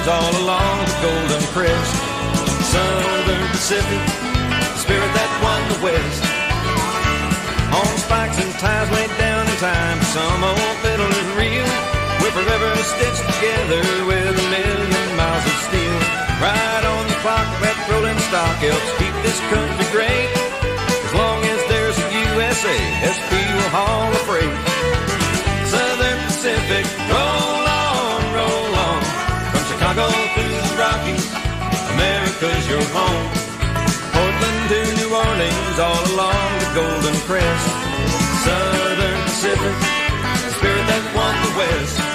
all along the Golden Crest. Southern Pacific, the spirit that won the West. On spikes and ties laid down in time, some old fiddle is real. We're forever stitched together with a million miles of steel. Right on the clock, that rolling stock helps keep this country great. As long as there's a USA, SP will haul the freight. Southern Pacific, roll on, from Chicago to the Rockies, America's your home. Portland to New Orleans, all along the Golden Crest. Southern Pacific, the spirit that won the West.